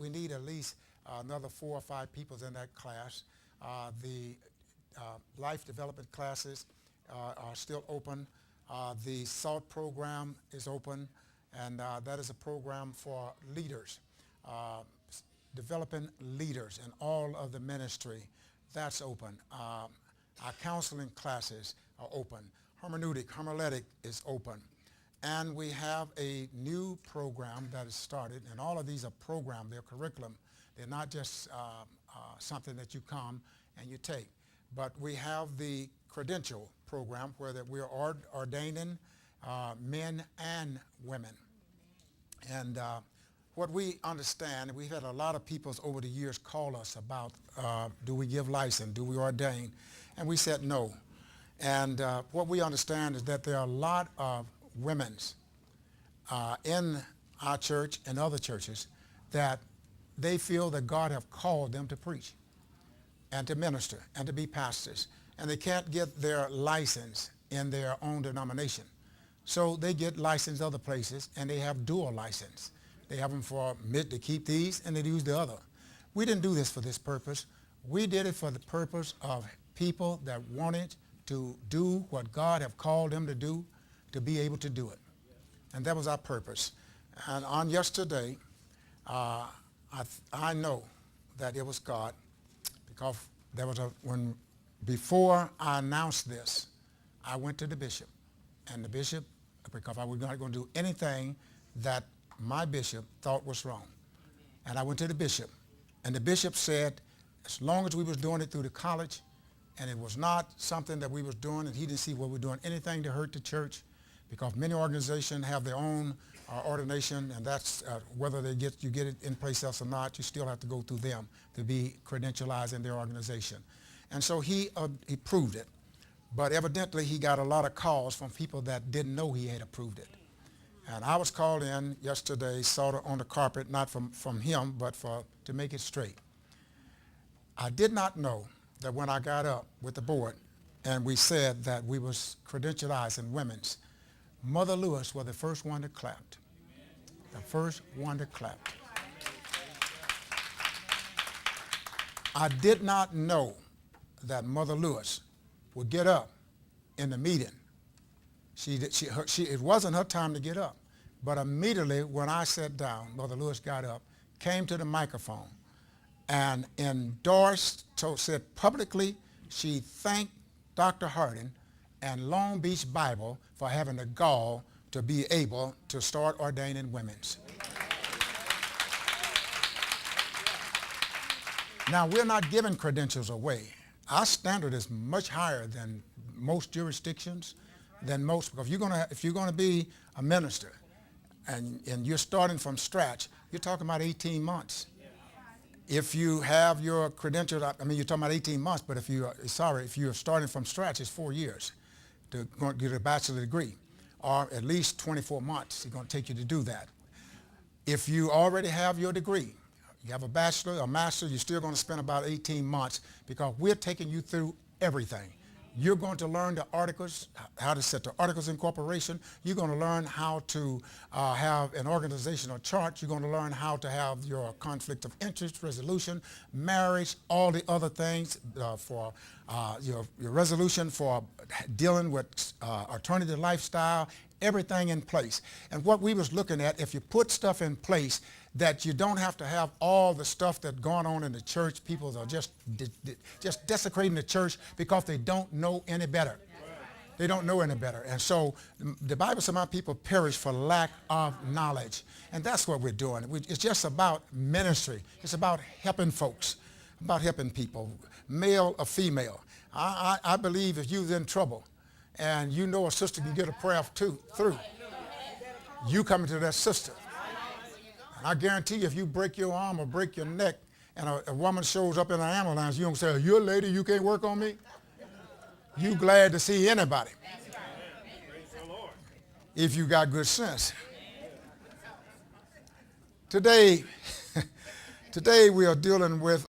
we need at least another 4 or 5 people in that class. The life development classes are still open. The SALT program is open, and that is a program for leaders, developing leaders in all of the ministry. That's open. Our counseling classes are open. Hermeneutic is open. And we have a new program that has started, and all of these are programs, they're curriculum. They're not just something that you come and you take. But we have the credential program where that we're ordaining men and women. And what we understand, and we've had a lot of people over the years call us about, do we give license, do we ordain? And we said no. And what we understand is that there are a lot of women's in our church and other churches that they feel that God have called them to preach and to minister and to be pastors. And they can't get their license in their own denomination. So they get licensed other places, and they have dual license. They have them for to keep these, and they use the other. We didn't do this for this purpose. We did it for the purpose of people that wanted to do what God have called them to do, to be able to do it. And that was our purpose. And on yesterday, I know that it was God, because there was before I announced this, I went to the bishop. And the bishop, because I was not going to do anything that my bishop thought was wrong. And I went to the bishop. And the bishop said, as long as we was doing it through the college, and it was not something that we was doing, and he didn't see we were doing anything to hurt the church, because many organizations have their own ordination, and that's whether you get it in place else or not, you still have to go through them to be credentialized in their organization. And so he approved it. But evidently he got a lot of calls from people that didn't know he had approved it. And I was called in yesterday, sort of on the carpet, not from him, but to make it straight. I did not know that when I got up with the board and we said that we was credentializing women's, Mother Lewis was the first one that clapped. The first one that clapped. I did not know that Mother Lewis would get up in the meeting. It wasn't her time to get up. But immediately when I sat down, Mother Lewis got up, came to the microphone, and endorsed, said publicly, she thanked Dr. Harding and Long Beach Bible for having the gall to be able to start ordaining women's. Now, we're not giving credentials away. Our standard is much higher than most jurisdictions, because if you're going to be a minister and you're starting from scratch, you're talking about 18 months. If you have your credentials, you're talking about 18 months, but if you're starting from scratch, it's 4 years to get a bachelor's degree, or at least 24 months it's going to take you to do that. If you already have your degree, you have a bachelor, a master, you're still going to spend about 18 months, because we're taking you through everything. You're going to learn the articles, how to set the articles of incorporation. You're going to learn how to have an organizational chart. You're going to learn how to have your conflict of interest resolution, marriage, all the other things for your resolution for dealing with alternative lifestyle, everything in place. And what we was looking at, if you put stuff in place, that you don't have to have all the stuff that's going on in the church. People are just desecrating the church because they don't know any better. They don't know any better. And so the Bible says my people perish for lack of knowledge. And that's what we're doing. It's just about ministry. It's about helping folks, about helping people, male or female. I believe if you're in trouble and you know a sister can get a prayer through, you come to that sister. I guarantee you, if you break your arm or break your neck and a woman shows up in an ambulance, you don't say, "You're a lady, you can't work on me." You glad to see anybody if you got good sense. Today we are dealing with